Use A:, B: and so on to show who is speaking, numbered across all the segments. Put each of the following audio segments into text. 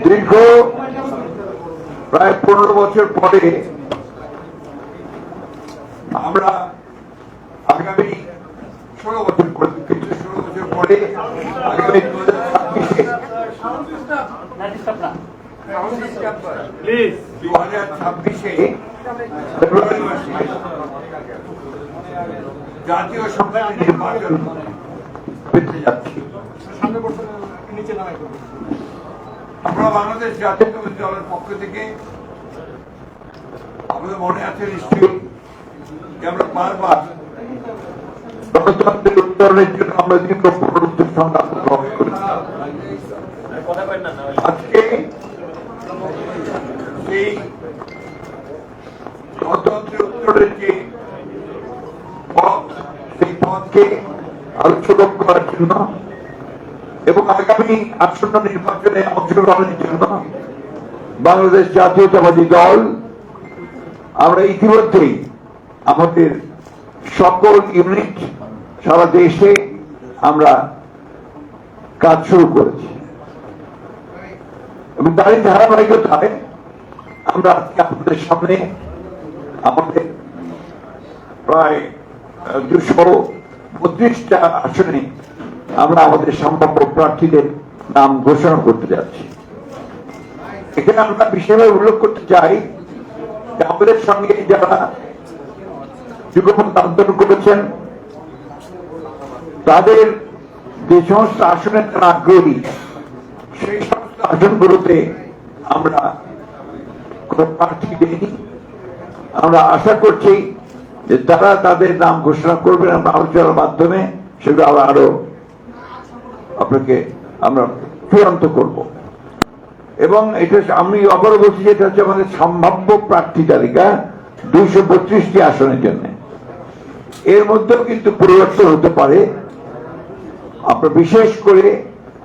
A: দীর্ঘ প্রায় 15 বছর পরে আমরা আগামী 16 বছর পরে আগামী 2026 ফেব্রুয়ারি মাসে জাতীয় সংসদ নির্বাচন পেতে যাচ্ছি। আমরা বাংলাদেশ জাতীয়তাবাদী দলের পক্ষ থেকে আমাদের মনে আছে নিশ্চয়ই যে আমরা বারবার গণতন্ত্রের উত্তরণের জন্য আমরা দীর্ঘ পুনরুত্তর সংগ্রাম গ্রহণ করেছি। আজকে সেই গণতন্ত্রের উত্তরের যে পথ, সেই পথকে আরো সুগম করার জন্য এবং আগামী আসন্ন নির্বাচনে অংশগ্রহণের জন্য বাংলাদেশ জাতীয়তাবাদী দল আমরা ইতিমধ্যেই আমাদের সকল ইউনিট সারা দেশে আমরা কাজ শুরু করেছি এবং তারই ধারাবাহিকতায় আমরা আজকে আপনাদের সামনে আমাদের প্রায় 232টা আসনে আমরা আমাদের সম্ভাব্য প্রার্থীদের নাম ঘোষণা করতে যাচ্ছি। এখানে আমরা বিশেষভাবে উল্লেখ করতে চাই যে আমাদের সঙ্গে যারা যুগপৎ আন্দোলন করেছেন তাদের যে সমস্ত আসনে তারা আগ্রহী, সেই সমস্ত আসনগুলোতে আমরা কোন প্রার্থী দেইনি। আমরা আশা করছি যে তারা তাদের নাম ঘোষণা করবেন, আমরা আলোচনার মাধ্যমে সেগুলো আরো আপনাকে আমরা চূড়ান্ত করব। এবং এটা আমি আবারও বলছি যে এটা হচ্ছে আমাদের সম্ভাব্য প্রার্থী তালিকা 232টি আসনের জন্য। এর মধ্যেও কিন্তু পরিবর্তন হতে পারে। আপনার বিশেষ করে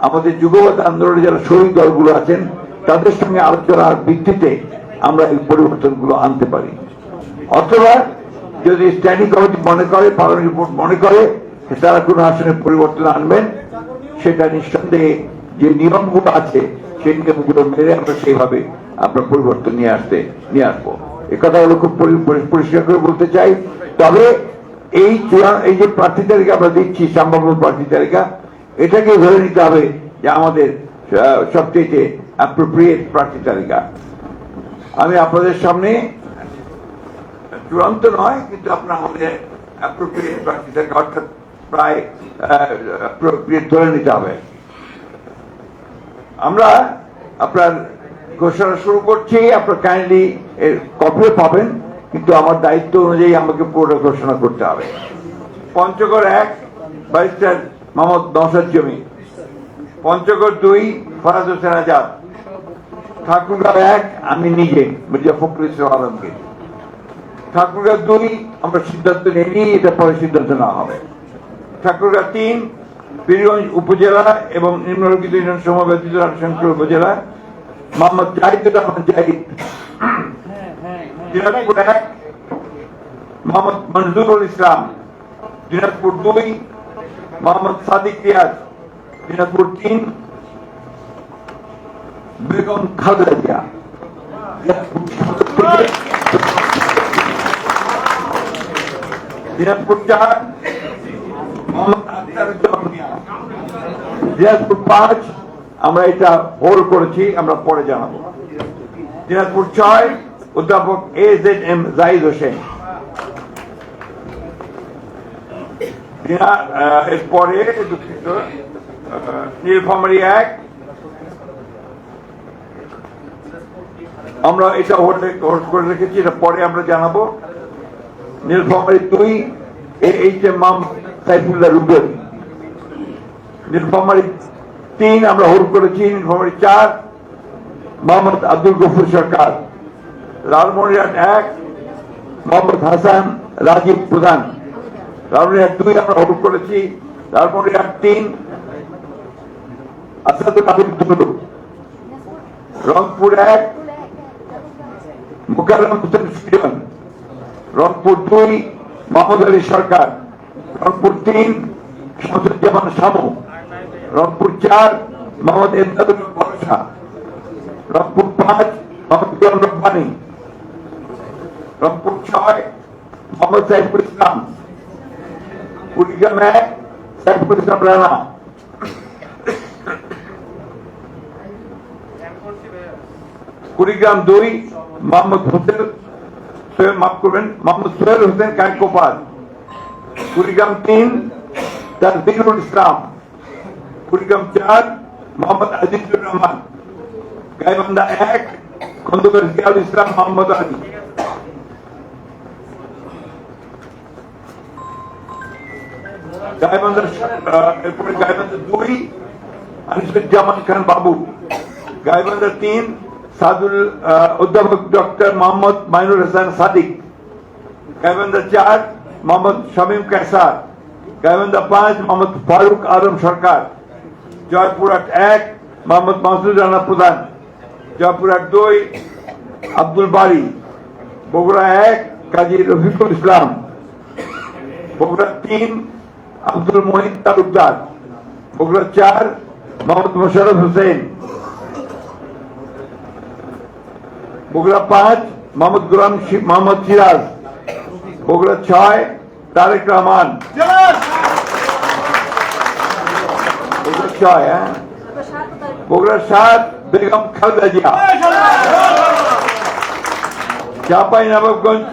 A: আমাদের যুগপৎ আন্দোলনে যারা শহীদ দলগুলো আছেন তাদের সঙ্গে আলোচনার ভিত্তিতে আমরা এই পরিবর্তনগুলো আনতে পারি, অথবা যদি স্ট্যান্ডিং কমিটি মনে করে, পার্লামেন্ট রিপোর্ট মনে করে তারা কোনো আসনের পরিবর্তন আনবেন, সেটা নিঃসন্দেহে যে নিয়মগুলো আছে সেই নিয়মগুলো মেনে আমরা সেইভাবে আমরা পরিবর্তন নিয়ে আসবো। এ কথাগুলো খুব পরিষ্কার করে বলতে চাই। তবে এই যে প্রার্থী তালিকা আমরা দিচ্ছি, সম্ভাব্য প্রার্থী তালিকা, এটাকে ধরে নিতে হবে যে আমাদের সবচেয়ে অ্যাপ্রোপ্রিয়েট প্রার্থী তালিকা। আমি আপনাদের সামনে চূড়ান্ত নয়, কিন্তু আপনার আমাদের অ্যাপ্রোপ্রিয়েট প্রার্থী তালিকা, অর্থাৎ প্রায় অ্যাপ্রোপ্রিয়েট ধরে নিতে হবে। আমরা আপনার ঘোষণা শুরু করছি। আপনার কাইন্ডলি এর কপিও পাবেন, কিন্তু আমার দায়িত্ব অনুযায়ী আমাকে পুরোটা ঘোষণা করতে হবে। পঞ্চগড় 1 ব্যারিস্টার মোহাম্মদ নওশাদ জমি, পঞ্চগড় 2 ফরাজ হোসেন আজাদ, ঠাকুরগাঁও 1 আমি নিজে মির্জা ফখরুল ইসলাম আলমকে, ঠাকুরগাঁও 2 আমরা সিদ্ধান্ত নিইনি, এটা পরে সিদ্ধান্ত নেওয়া হবে। ঠাকুরগাঁও 3 বীরগঞ্জ উপজেলা এবং নিম্নলিখিত ইউনিয়ন সমূহ ব্যতীত রাজশাহী উপজেলা মোহাম্মদ জাহিদুর রহমান জাহিদ, দিনাজপুর 1 মোহাম্মদ মনজুরুল ইসলাম, দিনাজপুর 2 মোহাম্মদ সাদিক রিয়াজ, দিনাজপুর 3 বেগম খালেদা জিয়া, দিনাজপুর 4 মোহাম্মদ আখতারুজ্জামান মিয়া, দিনাজপুর 5 আমরা এটা হোল্ড করেছি, আমরা পরে জানাবো। দিনাজপুর 6 অধ্যাপক AZM জাহিদ হোসেন, এরপরে নীলফামারী 1 আমরা এটা হোল্ড করে রেখেছি, এটা পরে আমরা জানাবো। নীলফামারী 2 HM সাইফুল্লাহ রুবেল, নীলফামারী 3 আমরা হোল্ড করেছি। নীলফামারী 4 মোহাম্মদ আব্দুল গফুর সরকার, লালমনিরহাট 1 মোহাম্মদ হাসান রাজীব প্রধান, লালমনিরহাট 2 আমরা হোল্ড করেছি। লালমনিরহাট 3 আসাদুল আবিদ দুলু, রংপুর 1 মুকাররম হোসেন সুজন, রংপুর 2 মোহাম্মদ আলী সরকার, রংপুর 3 শামসুজ্জামান শামু, রংপুর 4 মোহাম্মদ এমদাদুল ভরসা, রংপুর 5 মোহাম্মদ গুলাম রব্বানী, রংপুর 6 মোহাম্মদ সাইফুল ইসলাম, কুড়িগ্রাম 1 সাইফুল ইসলাম রানা, কুড়িগ্রাম 2 মোহাম্মদ হোসেন মাফ করবেন মোহাম্মদ সোহেল হোসেন কায়কোপাল, কুড়িগ্রাম 3 তাজবিরুল ইসলাম, কুড়িগ্রাম 4 মোহাম্মদ আজিজুর রহমান, গাইবান্ধা 1 খন্দকার জিয়াউল ইসলাম মোহাম্মদ আলী, গাইবান্ধা 2 আনিসুজ্জামান খান বাবু, গাইবান্ধা 3 সাদুল অধ্যাপক ডক্টর মোহাম্মদ মাইনুর হাসান সাদিক, গাইবান্ধা 4 মোহাম্মদ শামীম কায়সার, গাইবান্ধা 5 মোহাম্মদ ফারুক আলম সরকার, জয়পুরহাট 1 মোহাম্মদ মাসুদ রানা প্রধান, জয়পুরহাট 2 আব্দুল বারী, বগুড়া 1 কাজী রফিকুল ইসলাম, বগুড়া 3 আব্দুল মহিদ তালুকদার, বগুড়া 4 মোহাম্মদ মোশাররফ হোসেন, বগুড়া 5 মোহাম্মদ গোলাম মোহাম্মদ সিরাজ, বগুড়া 6 তারেক রহমান, বগুড়া 6 বগুড়া 7 বেগম খালেদা জিয়া, চাঁপাইনবাবগঞ্জ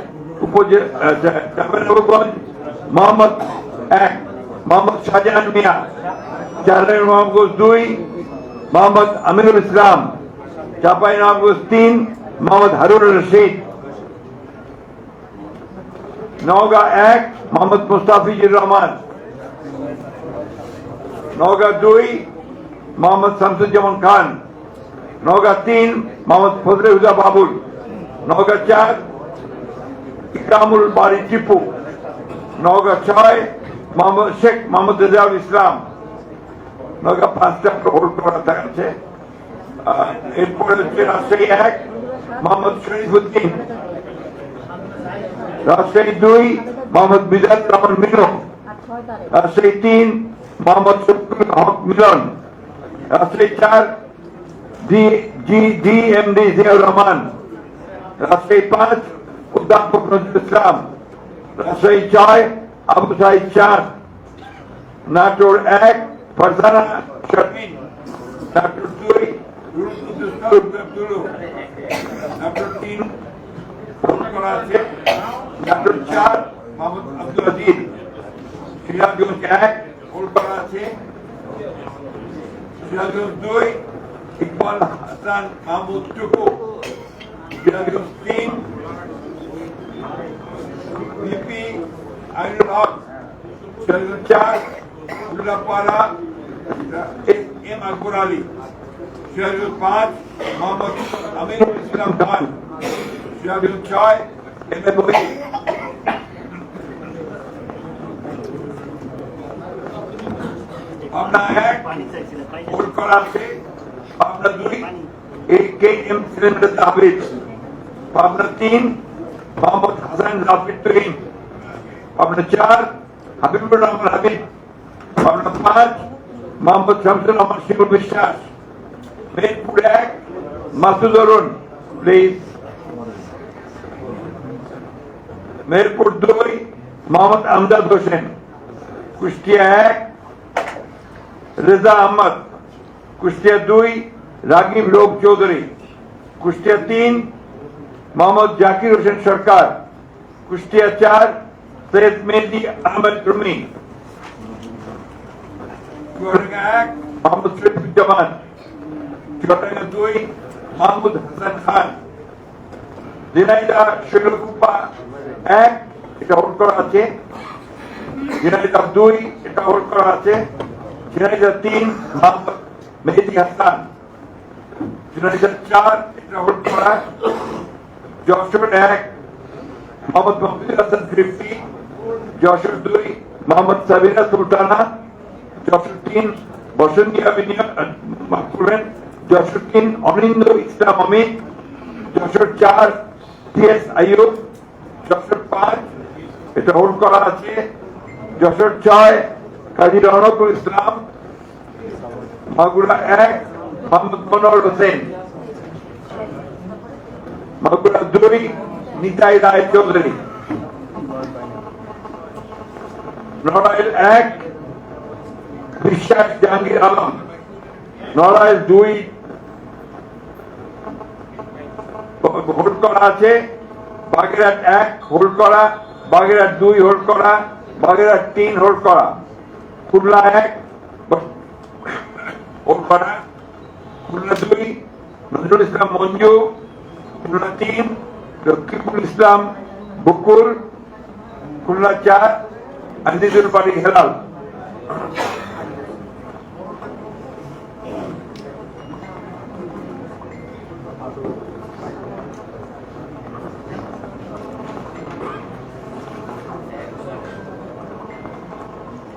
A: চাঁপাইনবাবগঞ্জ মোহাম্মদ 1 মোহাম্মদ শাহজাহান মিয়া, চাঁপাইনবাবগঞ্জ 2 মোহাম্মদ আমিনুল ইসলাম, চাঁপাইনবাবগঞ্জ 3 মোহাম্মদ হারুন রশিদ, নওগাঁ 1 মোহাম্মদ মুস্তাফিজুর রহমান, নওগাঁ 2 মোহাম্মদ শামসুজ্জামান খান, নওগাঁ 3 মোহাম্মদ ফজলে হুদা বাবুল, নওগাঁ 4 ইকরামুল বারী টিপু, নওগাঁ 6 মোহাম্মদ শেখ মোহাম্মদ রেজাউল ইসলাম, নওগাঁ 5টা হোল্ড করা আছে। এরপরে হচ্ছে রাজশাহী 1 মোহাম্মদ শরীফুদ্দিন, রাজশাহী 2 মোহাম্মদ মিজানুর রহমান মিনু, রাজশাহী 3 মোহাম্মদ শফিকুল হক মিলন, রাজশাহী 4 জিএমডি জিয়াউর রহমান, রাজশাহী 5 অধ্যাপক নজরুল ইসলাম, রাজশাহী 6 আবু সাইদ চাঁদ, নাটোর 1 ফারজানা শারমিন, নাটোর 2 নাটোর 3 নাটোর 4 মোহাম্মদ আব্দুল আজিজ, সিরাজগঞ্জ 1 কলকাতা আছে, Sirajganj 2 Iqbal Hasan Mahmud Tuku, Sirajganj 3 BP Ainul Haque, Sirajganj 4 Ullapara M Akbar Ali, Sirajganj 5 Mohammad Aminul Islam Khan, Sirajganj 6 M A Mohiuddin, Pabna 1 ভোট করা আছে, পাবনা 2 কে এম সিলেন্ডার তাহবিদ, পাবনা 3 মোহাম্মদ হাসান রাফিদ তুহিন, পাবনা 4 হাবিবুর রহমান হাবিব, পাবনা 5 মোহাম্মদ শামসুর রহমান শিবুল বিশ্বাস, মেহেরপুর 1 মাসুদ অরুণ প্লিজ, মেহেরপুর 2 মোহাম্মদ আমজাদ হোসেন, কুষ্টিয়া 1 রেজা আহমদ, কুষ্টিয়া 2 রাগিব লোক চৌধুরী, কুষ্টিয়া 3 মোহাম্মদ জাকির হোসেন সরকার, কুষ্টিয়া 4 সৈয়দ মেহেদি আহমেদ রুমি, চুয়াডাঙ্গা 1 মোহাম্মদ শরীফুজ্জামান, চুয়াডাঙ্গা 2 মাহমুদ হাসান খান, ঝিনাইদহ শৈলকুপা 1 এটা হোল্ড করা আছে, ঝিনাইদহ 2 এটা হোল্ড করা আছে, ঝিনাইদহ 3 মোহাম্মদ মেহেদি হাসান, ঝিনাইদহ 4 এটা হোল্ড করা, যশোর 1 মোহাম্মদ মহমুদুল হাসান তৃপ্তি, যশোর 2 মোহাম্মদ সাবিনা সুলতানা, যশোর 3 বসন্তিয়া মাফ করবেন, যশোর 3 অনিন্দ ইসলাম অমিত, যশোর 4 টিএস আইয়ুব, যশোর 5 এটা হোল্ড করা আছে, যশোর 6 কাজী রহমতুল ইসলাম, মাগুরা 1 মোহাম্মদ মনোয়ার হোসেন, মাগুরা 2 নিতাই রায় চৌধুরী, নড়াইল 1 বিশ্বাস জাহাঙ্গীর আলম, নড়াইল 2 হোল্ড করা আছে, বাগেরহাট 1 হোল্ড করা, বাগেরহাট 2 হোল্ড করা, বাগেরহাট 3 হোল্ড করা, খুলনা 1 হোল্ড করা, খুলনা 2 নজরুল ইসলাম মঞ্জু, খুলনা 3 রকিবুল ইসলাম বকুল, খুলনা 4 আজিজুল বাড়ি হেলাল।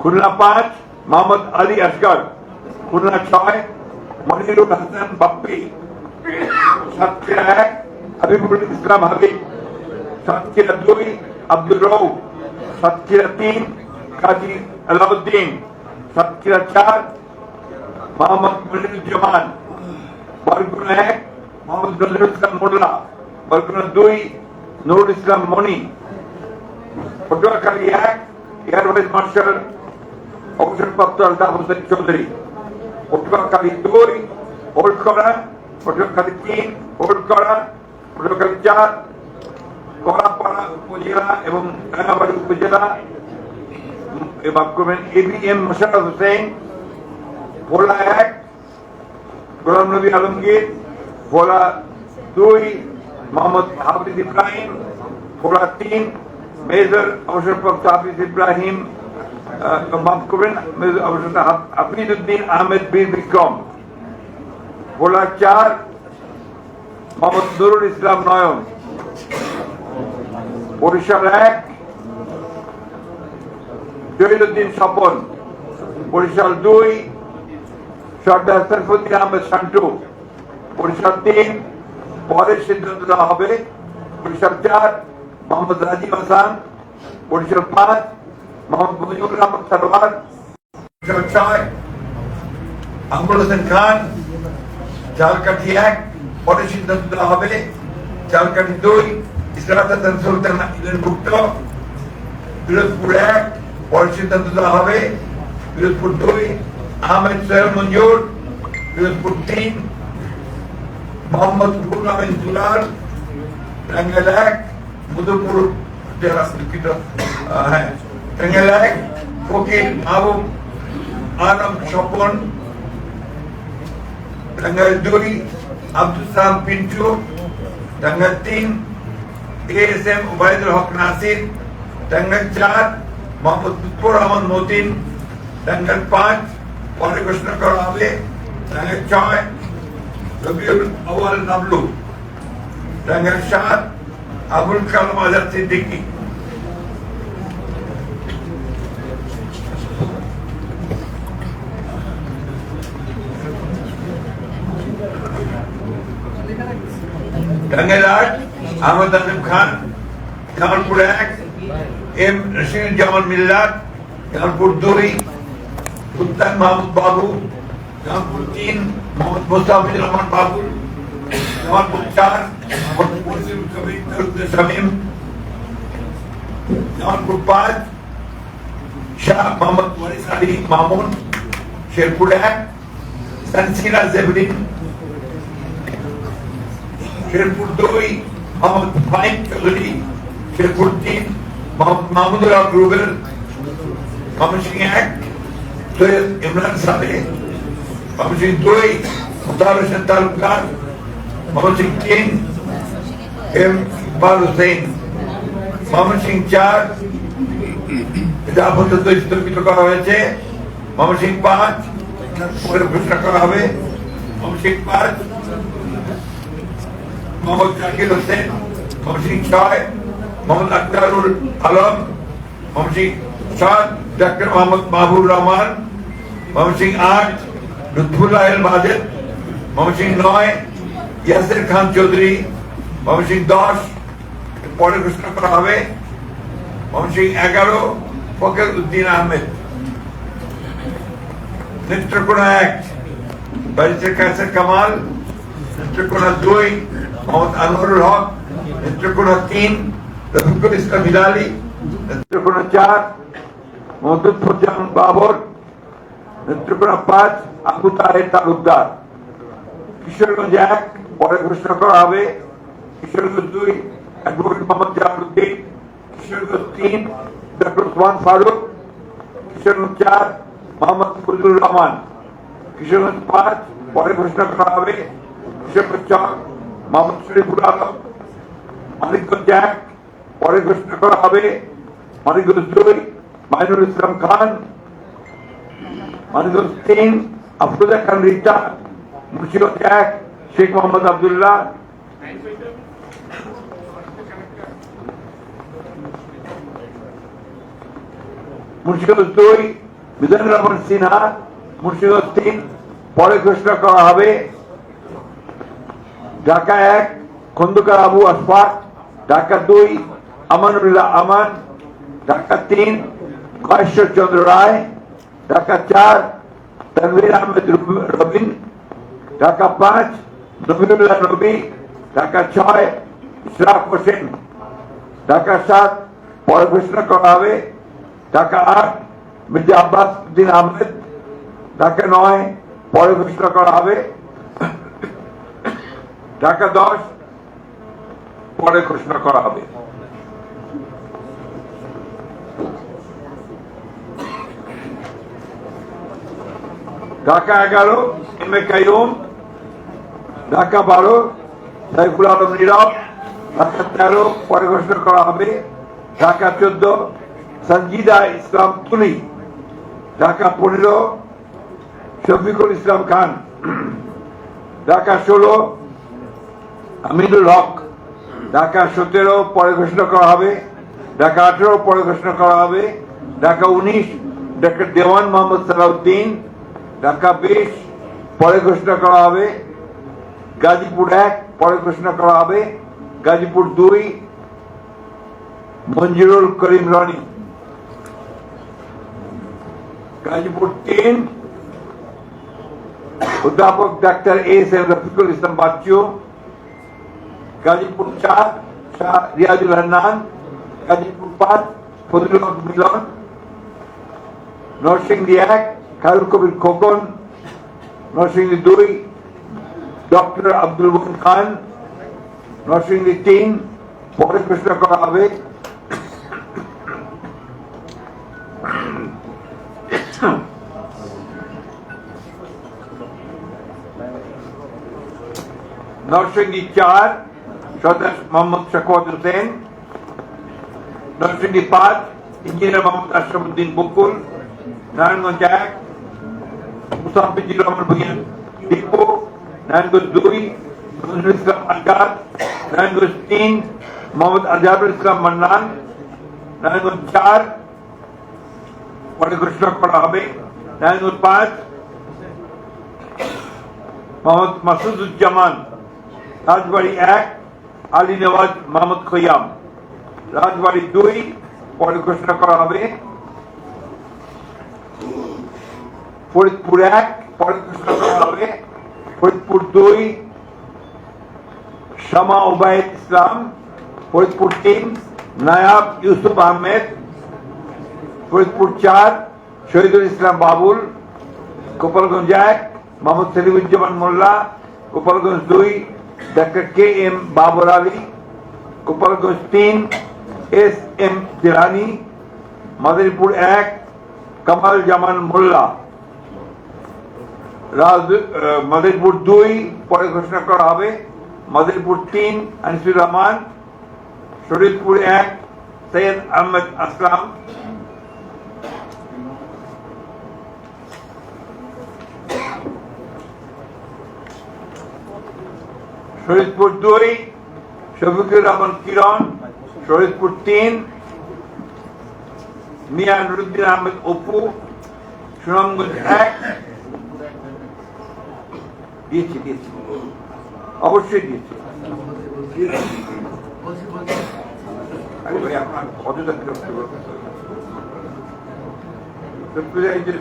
A: খুলনা 5 মোহাম্মদ আলী আসগর, খুলনা 6 মনিরুল হাসান বাপ্পি, সাতক্ষীরা 1 হাবিবুল ইসলাম হাবিব, সাতক্ষীরা 2 আব্দুল রউফ, সাতক্ষীরা 3 কাজী আলাউদ্দিন, সাতক্ষীরা 4 মোহাম্মদ মনিরুজ্জামান, বরগুনা 1 মোহাম্মদ নজরুল ইসলাম মোল্লা, বরগুনা 2 নুরুল ইসলাম মনি, পটুয়াখালী 1 এয়ার ভাইস মার্শাল অবসরপ্রাপ্ত আলতাফ হোসেন চৌধুরী, পটুয়াখালী 2 হোল্ড করা, পটুয়াখালী 3 হোল্ড করা, পটুয়াখালী 4 কলাপাড়া উপজেলা এবং রাঙাবাড়ি উপজেলা এবিএম মোশাররফ হোসেন, ভোলা 1 গোলাম নবী আলমগীর, ভোলা 2 মোহাম্মদ হাফিজ ইব্রাহিম, ভোলা 3 মেজর অবসরপ্রাপ্ত হাফিজ ইব্রাহিম মাফ করবেন হাফিজউদ্দিন আহমেদ বীর বিক্রম, ভোলা 4 মোহাম্মদ নুরুল ইসলাম নয়ন, বরিশাল 1 জহিরুদ্দিন স্বপন, বরিশাল 2 সর্দার সরফুদ্দিন আহমেদ শান্টু, বরিশাল 3 পরের সিদ্ধান্ত দেওয়া হবে, বরিশাল 4 মোহাম্মদ রাজীব হাসান, বরিশাল 5 মোহাম্মদ মুজিবুর রহমান সারোয়ার, বরিশাল 6 আবুল হোসেন খান, ঝালকাঠি 1 পরের সিদ্ধান্ত দেওয়া হবে, ঝালকাঠি 2 ইসরাত হাসান সুলতান ভুক্ত, পিরোজপুর 1 পরের সিদ্ধান্ত দেওয়া হবে, পিরোজপুর 2 আহমেদ সোহেল মঞ্জুর, পিরোজপুর 3 মোহাম্মদ রুহুল আমিন দুলাল, টাঙ্গাইল 1 মধুপুর জেলা টাঙ্গাইল 1 ফকির মাহবুব আলম স্বপন, টাঙ্গাইল 2 আব্দুল সালাম পিন্টু, টাঙ্গাইল 3 এএসএম ওবায়দুল হক নাসির, টাঙ্গাইল 4 মোহাম্মদ লুৎফর রহমান মতিন, টাঙ্গাইল 5 পরে ঘোষণা করা হবে, টাঙ্গাইল 6 রবিউল আউয়াল নাবলু, টাঙ্গাইল 7 আবুল কালাম আজাদ সিদ্দিকী, টাঙ্গাইল 8 আহমদ আজিম খান, জামালপুর 1 এম রশিদুজ্জামান মিল্লাত, জামালপুর 2 সুলতান মাহমুদ বাবু, জামালপুর 3 মোহাম্মদ মোস্তাফিজুর রহমান বাবুল, জামালপুর 4 শামীম, জামালপুর 5 শাহ মোহাম্মদ ওয়ারিস আলী মামুন, শেরপুর 1 সানসিনা জেবরিন, শেরপুর 2 মোহাম্মদ ফাহিম চৌধুরী, শেরপুর 3 মোহাম্মদ মাহমুদুল হক রুবেল, ময়মনসিংহ 1 সৈয়দ ইমরান সাদেক, ময়মনসিংহ 2 মুতাহার হোসেন তালুকদার, ময়মনসিংহ 3 এম ইকবাল হোসেন, ময়মনসিংহ 4 এটা আপাতত স্থগিত করা হয়েছে, ময়মনসিংহ 5 পরে ঘোষণা করা হবে, ময়মনসিংহ 5 মোহাম্মদ জাকির হোসেন, ময়মনসিংহ 6 মোহাম্মদ আখতারুল আলম, ময়মনসিংহ 7 ডাক্তার মোহাম্মদ মাহবুব রহমান, ময়মনসিংহ 8 লুৎফুল্লাহ আল মাজেদ, ময়মনসিংহ 9 ইয়াসির খান চৌধুরী, ময়মনসিংহ 10 পরে ঘোষণা করা হবে, ময়মনসিংহ 11 ফকির উদ্দিন আহমেদ, নেত্রকোনা 1 ব্যারিস্টার কাসের কামাল, নেত্রকোনা 2 মোহাম্মদ আনোয়ারুল হক, নেত্রকোনা 3 রফিকুল ইসলাম হিলালি, নেত্রকোনা 4 মোহাম্মদ বাবর, নেত্রকোনা 5 আবু তাহের তালুকদার। কিশোরগঞ্জ 1 পরে ঘোষণা করা হবে। কিশোরগঞ্জ 2 অ্যাডভোকেট মোহাম্মদ জালালউদ্দিন, কিশোরগঞ্জ 3 ডক্টর ওসমান ফারুক, কিশোরগঞ্জ 4 মোহাম্মদ ফজলুর রহমান, কিশোরগঞ্জ 5 পরে ঘোষণা করা হবে। কিশোরগঞ্জ 4 মোহাম্মদ শরীফুল আলম, মানিকগঞ্জ 1 পরে ঘোষণা করা হবে। মানিকগঞ্জ 2 মাইনুল ইসলাম খান, মানিকগঞ্জ 3 আফরোজা খান রিতা, মুন্সিগঞ্জ 1 শেখ মোহাম্মদ আব্দুল্লাহ, মুন্সিগঞ্জ 2 মিজানুর রহমান সিনহা, মুন্সিগঞ্জ 3 পরে ঘোষণা করা হবে। ঢাকা 1 খন্দকার আবু আশফাক, ঢাকা 2 আমানুল্লাহ আমান, ঢাকা 3 গয়েশ্বর চন্দ্র রায়, ঢাকা 4 তানভীর আহমেদ রবিন, ঢাকা 5 নবীনুল্লাহ নবী, ঢাকা 6 ইশরাক হোসেন, ঢাকা 7 পরে ঘোষণা করা হবে। ঢাকা 8 মির্জা আব্বাস উদ্দিন আহমেদ, ঢাকা 9 পরে ঘোষণা করা হবে। ঢাকা 10 পরে ঘোষণা করা হবে। ঢাকা 11 এম এ কাইয়ুম, ঢাকা 12 সাইফুল আলম নীরব, ঢাকা 13 পরে ঘোষণা করা হবে। ঢাকা 14 সঞ্জিদা ইসলাম তুলি, ঢাকা 15 শফিকুল ইসলাম খান, ঢাকা 16 আমিনুল হক, ঢাকা 17 পরে ঘোষণা করা হবে। ঢাকা 18 পরে ঘোষণা করা হবে। ঢাকা 19 ডক্টর দেওয়ান মোহাম্মদ সালাউদ্দিন, ঢাকা 20 পরে ঘোষণা করা হবে। গাজীপুর 1 পরে ঘোষণা করা হবে। গাজীপুর 2 মঞ্জুরুল করিম রনি, গাজীপুর 3 অধ্যাপক doctor S M Rafiqul Islam Bachchu, Gazipur 4 Shah Riazul Hannan, Gazipur 5 Fazlul হক মিলন, নরসিংদী 1 খায়রুল কবির খোকন, নরসিংদী 2 ডক্টর আব্দুল মোমিন খান, নরসিংদী 3 পরে ঘোষণা করা হবে। নরসিংদী 4 সদস্য মোহাম্মদ শাকওয়াত হোসেন, নরসিংদী 5 ইঞ্জিনিয়ার মোহাম্মদ আশরাফুদ্দিন বকুল, নারায়ণগঞ্জ 1 মুসাফিজুর রহমান ভুইয়া দীপু, নারায়ণগঞ্জ 2 নজরুল ইসলাম আজাদ, নারায়ণগঞ্জ 3 মোহাম্মদ আজহারুল ইসলাম মান্নান, নারায়ণগঞ্জ 4 পরে ঘোষণা করা হবে। নারায়ণগঞ্জ 5 মোহাম্মদ মাসুদুজ্জামান, রাজবাড়ী 1 আলী নওয়াজ মোহাম্মদ খৈয়াম, রাজবাড়ী 2 পরে ঘোষণা করা হবে। ফরিদপুর 1 পরে ঘোষণা করা হবে। Faridpur 2 Shama Obaid Islam, Faridpur 3 Nayab Yusuf Ahmed, Faridpur 4 Shahidul Islam Babul, Gopalganj 1 Mohammad Selimuzzaman Molla, Gopalganj 2 doctor K M Babar Ali, Gopalganj 3 S M Jilani, Madaripur 1 Kamal Zaman Molla, Madaripur 2 পরে ঘোষণা করা হবে। মাদারীপুর 3 আনিসুর রহমান, শরীয়তপুর 1 সৈয়দ আহমেদ আসলাম, শরীয়তপুর 2 শফিকুর রহমান কিরণ, শরীয়তপুর 3 মিয়া নুরুদ্দিন আহমেদ অপু, সুনামগঞ্জ 1 দিয়েছি অবশ্যই দিয়েছি।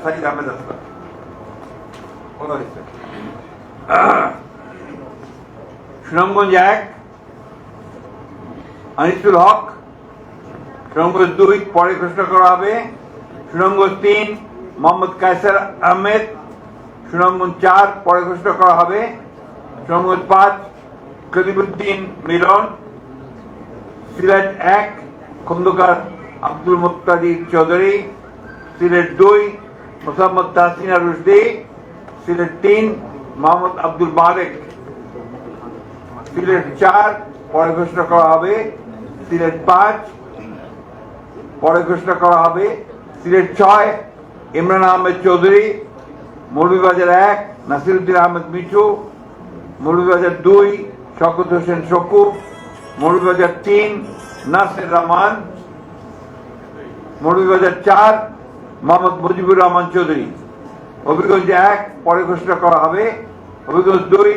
A: সাইদ আহমেদ আসলাম, সুনামগঞ্জ 1 আনিসুল হক, সুনামগঞ্জ 2 পরে ঘোষণা করা হবে, সুনামগঞ্জ 3 মোহাম্মদ কায়সার আহমেদ, সুনামগঞ্জ 4 পরে ঘোষণা করা হবে, সুনামগঞ্জ 5 কলিমুদ্দিন মিলন, সিলেট 1 খন্দকার আব্দুল মুত্তাদির চৌধুরী, সিলেট 2 মোসাম্মদ তাহসিনা রুশদি, সিলেট 3 মোহাম্মদ আব্দুল বারেক, সিলেট 4 পরে ঘোষণা করা হবে, সিলেট 5 পরে ঘোষণা করা হবে, সিলেট 6 ইমরান আহমেদ চৌধুরী, মৌলভীবাজার 1 নাসিরুদ্দিন আহমেদ মিঠু, মৌলভীবাজার 2 শওকত হোসেন শকু, মৌলভীবাজার 3 নাসির রহমান, মৌলভীবাজার 4 মোহাম্মদ মুজিবুর রহমান চৌধুরী, হবিগঞ্জ 1 পরে ঘোষণা করা হবে, Habiganj 2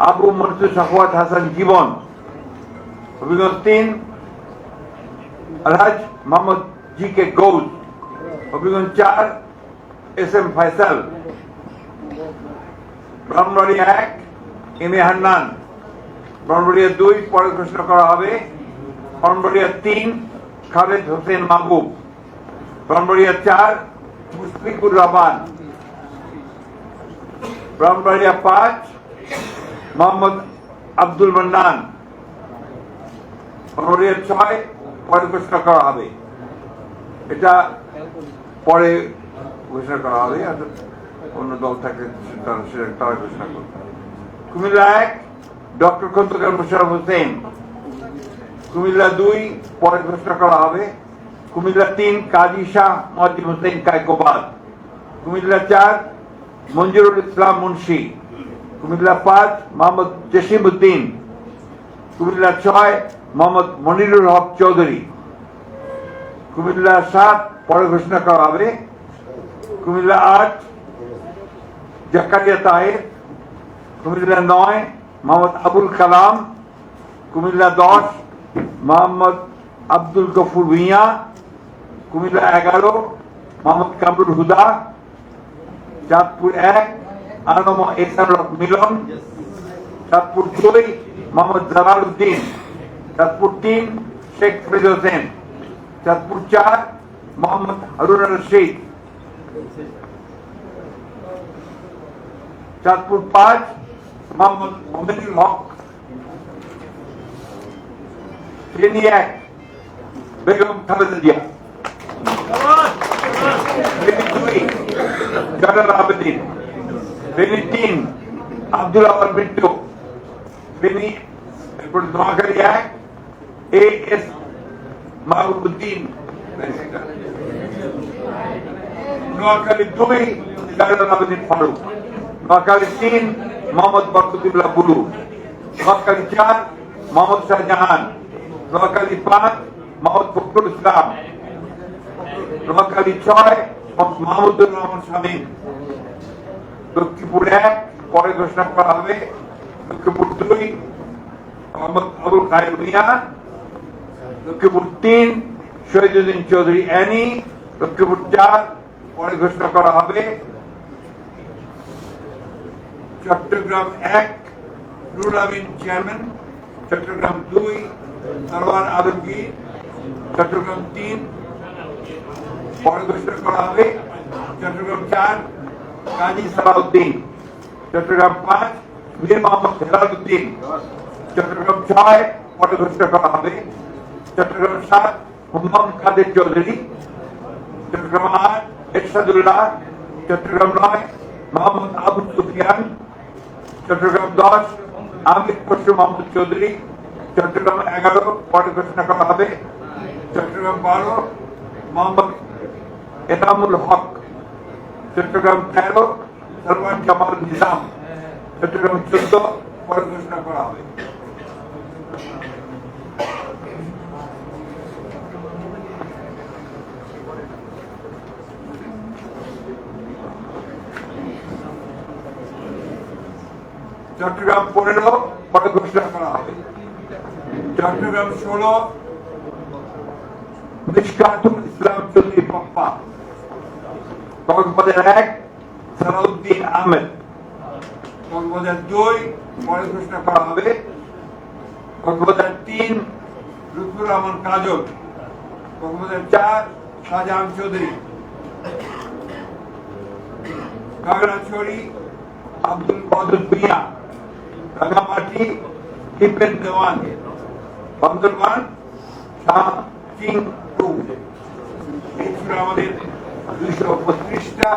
A: Abu Mansur Sakhawat Hasan Jibon, Habiganj 3 Alhaj Mohammad G K Gous, Habiganj 4 S M Faisal, Brahmanbaria 1 M A Hannan, Brahmanbaria 2 পরে ঘোষণা করা হবে, ব্রাহ্মণবাড়িয়া 3 খালেদ হোসেন মাহবুব, ব্রাহ্মণবাড়িয়া 4 মুশফিকুর রহমান, ব্রাহ্মণবাড়িয়া 5 মোহাম্মদ আব্দুল মান্নান, ব্রাহ্মণবাড়িয়া 6 পরে ঘোষণা করা হবে, এটা পরে ঘোষণা করা হবে, অন্য দল থাকে তারা ঘোষণা করবে। কুমিল্লা 1 ডক্টর খন্দকার মোশাররফ হোসেন, কুমিল্লা 2 পরে ঘোষণা করা হবে, কুমিল্লা 3 কাজী শাহ মুয়াজ্জিম হোসেন কায়কোবাদ, কুমিল্লা 4 মঞ্জুরুল ইসলাম মুন্সি, কুমিল্লা 5 মোহাম্মদ জসিম উদ্দিন, কুমিল্লা 6 মোহাম্মদ মনিরুল হক চৌধুরী, কুমিল্লা 7 পরে ঘোষণা করা হবে, কুমিল্লা 8 জাকারিয়া তাহের, কুমিল্লা 9 মোহাম্মদ আবুল কালাম, কুমিল্লা 10 মোহাম্মদ আব্দুল গফুর ভুঁইয়া, কুমিল্লা 11 মোহাম্মদ কামরুল হুদা, চাঁদপুর 1 আনম এসার মিলন, চাঁদপুর 2 মোহাম্মদ জালাল উদ্দিন, চাঁদপুর 3 শেখ ফরিদ হোসেন, চাঁদপুর 4 মোহাম্মদ হারুন রশিদ, চাঁদপুর 5 মোহাম্মদ মোমিনুল হক, ফেনী 1 বেগম খালেদা জিয়া, ফেনী 2 জালাল আবেদিন, ফেনী 3 আব্দুল আওয়াল মিন্টু, ফেনী নোয়াখালী 1 এ এস মাহবুবুদ্দিন, নোয়াখালী 2 জালাল আবেদিন ফারুক, নোয়াখালী 3 মোহাম্মদ বরকতুল্লাহ বুলু, নোয়াখালী 4 মোহাম্মদ শাহজাহান, নোয়াখালী 5 মোহাম্মদ ফখরুল ইসলাম, নোয়াখালী 6 মাহমুদুর রহমান শামীম, লক্ষ্মীপুর 1 পরে ঘোষণা করা হবে, লক্ষ্মীপুর 2 মোহাম্মদ আবুল খায়ের মিয়া, লক্ষ্মীপুর 3 শহীদুদ্দিন চৌধুরী অ্যানি, লক্ষ্মীপুর 4 পরে ঘোষণা করা হবে, চট্টগ্রাম 1 নুরুল আমিন চেয়ারম্যান, চট্টগ্রাম 2 সরওয়ার আলমগীর, চট্টগ্রাম 3 পরে ঘোষণা করা হবে, চট্টগ্রাম 4 কাজী সালাউদ্দিন, চট্টগ্রাম 5 মীর মোহাম্মদ হেলাল উদ্দিন, চট্টগ্রাম 6 পরে ঘোষণা করা হবে, চট্টগ্রাম 7 হুমায়ুন কাদের চৌধুরী, চট্টগ্রাম 8 এরশাদুল্লাহ, চট্টগ্রাম 9 মোহাম্মদ আবু সুফিয়ান, চট্টগ্রাম 10 আমির খসরু মাহমুদ চৌধুরী, চট্টগ্রাম 11 পরে ঘোষণা করা হবে, চট্টগ্রাম 12 মোহাম্মদ এনামুল হক, চট্টগ্রাম 13 সরওয়ার জামাল নিজাম, চট্টগ্রাম 14 পরে ঘোষণা করা হবে। চট্টগ্রাম 15 পরে ঘোষণা করা হবে, চট্টগ্রাম 16 মিশকাতুল ইসলাম চৌধুরী পপ্পা, কক্সবাজার 1 সালাউদ্দিন আহমেদ, কক্সবাজার 2 পরে ঘোষণা করা হবে। কক্সবাজার 3 লুৎফুর রহমান কাজল, কক্সবাজার 4 শাহজাহান চৌধুরী, খাগড়াছড়ি আব্দুল বদর ভূঁইয়া, রাঙামাটি হিপেন দেওয়ান, বান্দরবান শাহ সিং টু। এই ছিল আমাদের 232টা